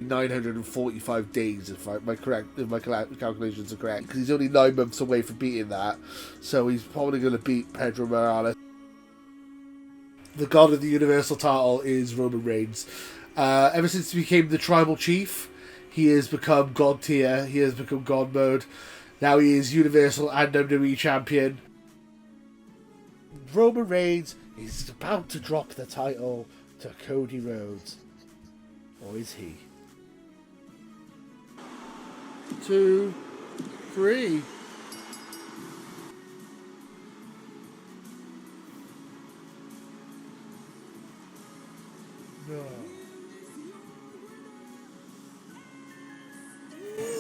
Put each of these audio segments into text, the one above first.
945 days, if my calculations are correct, because he's only 9 months away from beating that, so he's probably going to beat Pedro Morales. The god of the Universal title is Roman Reigns. Ever since he became the Tribal Chief, he has become God tier. He has become God mode. Now he is Universal and WWE Champion. Roman Reigns is about to drop the title to Cody Rhodes. Or is he? 2, 3. No.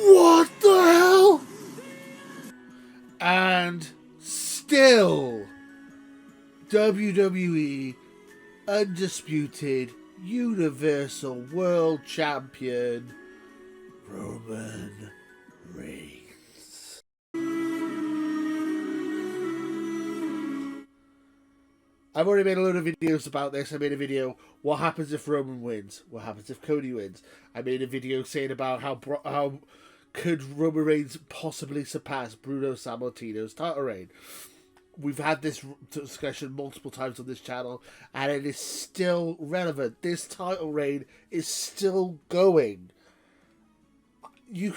What the hell? And still, WWE Undisputed Universal World Champion Roman Reigns. I've already made a load of videos about this. I made a video, what happens if Roman wins? What happens if Cody wins? I made a video saying about how could Roman Reigns possibly surpass Bruno Sammartino's title reign. We've had this discussion multiple times on this channel, and it is still relevant. This title reign is still going. You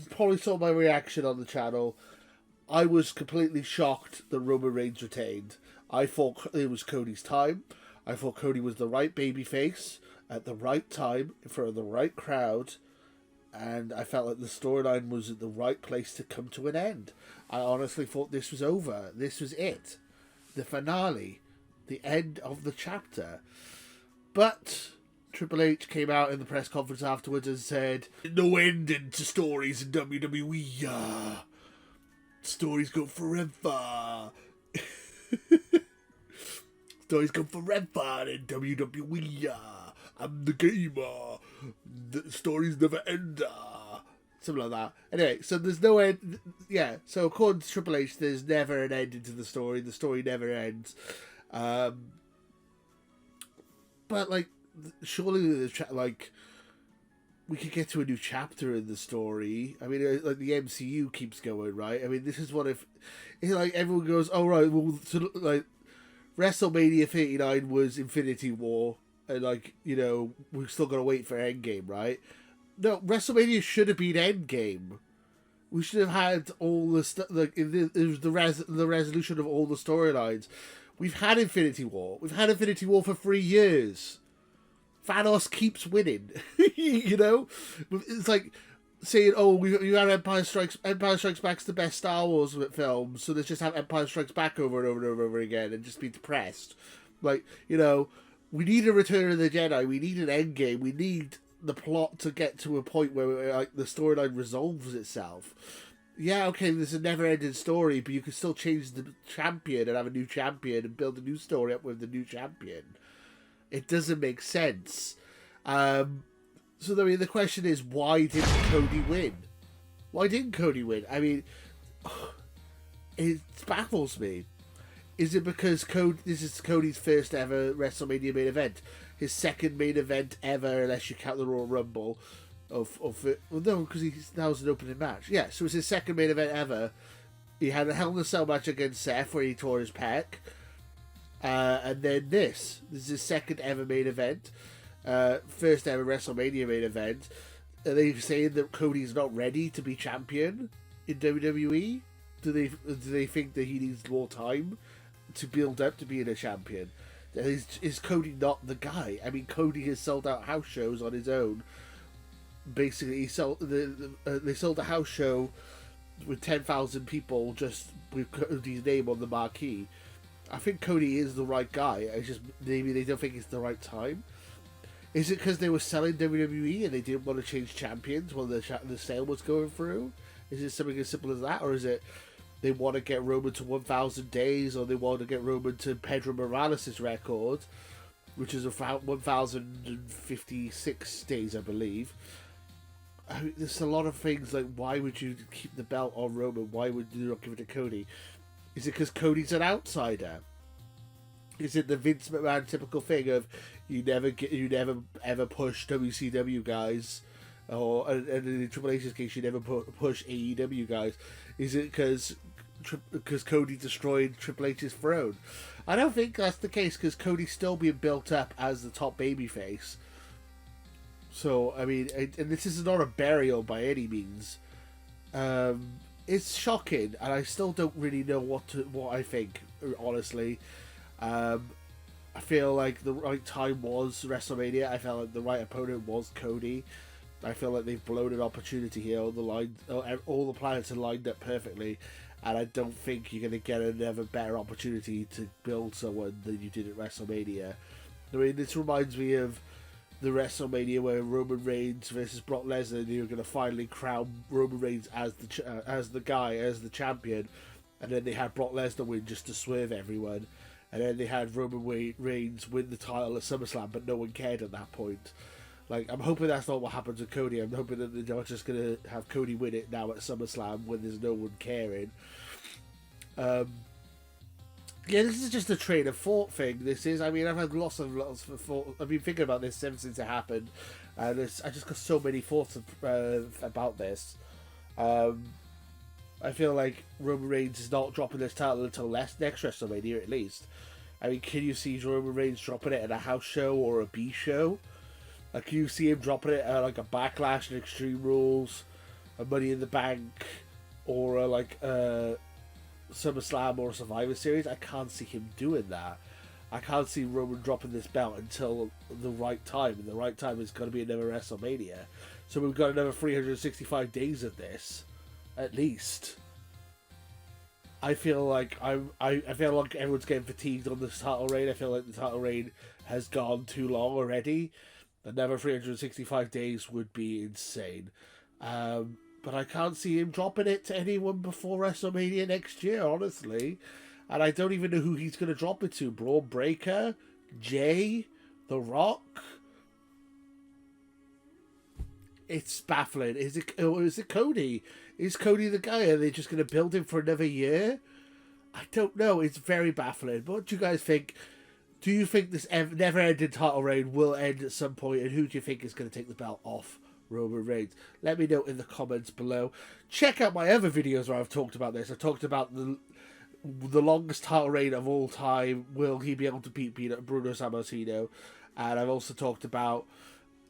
probably saw my reaction on the channel. I was completely shocked that Roman Reigns retained. I thought it was Cody's time. I thought Cody was the right babyface at the right time in front of the right crowd, and I felt like the storyline was at the right place to come to an end. I honestly thought this was over. This was it. The finale. The end of the chapter. But Triple H came out in the press conference afterwards and said, no ending to stories in WWE. Stories go forever. Stories go forever in WWE. I'm the gamer. The stories never end. Something like that. Anyway, so there's no end. Yeah, so according to Triple H, there's never an ending to the story. The story never ends. But, like, surely, like, we could get to a new chapter in the story. I mean, like, the MCU keeps going, right? I mean, this is what if like, everyone goes, oh, right, well, so, like, WrestleMania 39 was Infinity War, and, like, you know, we're still got to wait for Endgame, right? No, WrestleMania should have been Endgame. We should have had all the stuff, like, it was the resolution of all the storylines. We've had Infinity War. We've had Infinity War for 3 years. Thanos keeps winning. You know? It's like saying, oh, you had Empire Strikes Back's the best Star Wars film, so let's just have Empire Strikes Back over and over and over again and just be depressed. Like, you know, we need a Return of the Jedi. We need an Endgame. We need the plot to get to a point where, like, the storyline resolves itself. Yeah, okay, there's a never-ending story, but you can still change the champion and have a new champion and build a new story up with the new champion. It doesn't make sense. So, I mean, the question is, why didn't Cody win? Why didn't Cody win? I mean, it baffles me. Is it because this is Cody's first ever WrestleMania main event? His second main event ever, unless you count the Royal Rumble. Well, no, because that was an opening match. Yeah, so it was his second main event ever. He had a Hell in a Cell match against Seth where he tore his pec. And then this is his second ever main event. First ever WrestleMania main event. Are they saying that Cody's not ready to be champion in WWE? Do they think that he needs more time to build up to being a champion? Is Cody not the guy? I mean, Cody has sold out house shows on his own. Basically, they sold a house show with 10,000 people just with Cody's name on the marquee. I think Cody is the right guy. It's just maybe they don't think it's the right time. Is it because they were selling WWE and they didn't want to change champions while the sale was going through? Is it something as simple as that? Or is it they want to get Roman to 1,000 days, or they want to get Roman to Pedro Morales' record, which is about 1,056 days, I believe. I mean, there's a lot of things like, why would you keep the belt on Roman? Why would you not give it to Cody? Is it because Cody's an outsider? Is it the Vince McMahon typical thing of you never ever push WCW guys, or and in Triple H's case you never push AEW guys? Is it because Cody destroyed Triple H's throne? I don't think that's the case, because Cody's still being built up as the top babyface. So I mean, and this is not a burial by any means. It's shocking, and I still don't really know what I think, honestly. I feel like the right time was WrestleMania. I felt like the right opponent was Cody. I feel like they've blown an opportunity here. All the planets are lined up perfectly, and I don't think you're going to get another better opportunity to build someone than you did at WrestleMania. I mean, this reminds me of the WrestleMania where Roman Reigns versus Brock Lesnar, and you're going to finally crown Roman Reigns as the champion, and then they had Brock Lesnar win just to swerve everyone, and then they had Roman Reigns win the title at SummerSlam, but no one cared at that point. Like, I'm hoping that's not what happens with Cody. I'm hoping that they're not just going to have Cody win it now at SummerSlam when there's no one caring. Yeah, this is just a train of thought thing. This is, I mean, I've had lots of thought. I've been thinking about this ever since it happened, and I just got so many thoughts about this. I feel like Roman Reigns is not dropping this title until next WrestleMania, at least. I mean, can you see Roman Reigns dropping it at a house show or a B show? Like, can you see him dropping it at like a Backlash and Extreme Rules, a Money in the Bank, or a SummerSlam or a Survivor Series? I can't see him doing that. I can't see Roman dropping this belt until the right time, and the right time is going to be another WrestleMania. So we've got another 365 days of this, at least. I feel like I feel like everyone's getting fatigued on this title reign. I feel like the title reign has gone too long already. Another 365 days would be insane. But I can't see him dropping it to anyone before WrestleMania next year, honestly. And I don't even know who he's going to drop it to. Braun Breaker? Jay? The Rock? It's baffling. Is it Cody? Is Cody the guy? Are they just going to build him for another year? I don't know. It's very baffling. But what do you guys think? Do you think this never-ending title reign will end at some point? And who do you think is going to take the belt off Roman Reigns? Let me know in the comments below. Check out my other videos where I've talked about this. I talked about the longest title reign of all time. Will he be able to beat Bruno Sammartino? And I've also talked about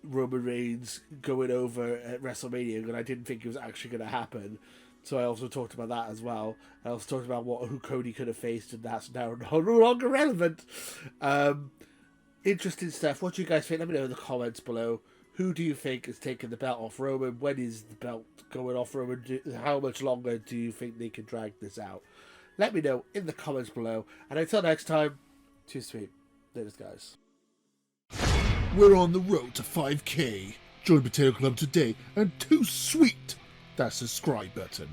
Roman Reigns going over at WrestleMania, and I didn't think it was actually going to happen. So I also talked about that as well. I also talked about who Cody could have faced, and that's now no longer relevant. Interesting stuff. What do you guys think? Let me know in the comments below. Who do you think is taking the belt off Roman? When is the belt going off Roman? How much longer do you think they can drag this out? Let me know in the comments below. And until next time, too sweet. Later, guys. We're on the road to 5K. Join Potato Club today and too sweet that subscribe button.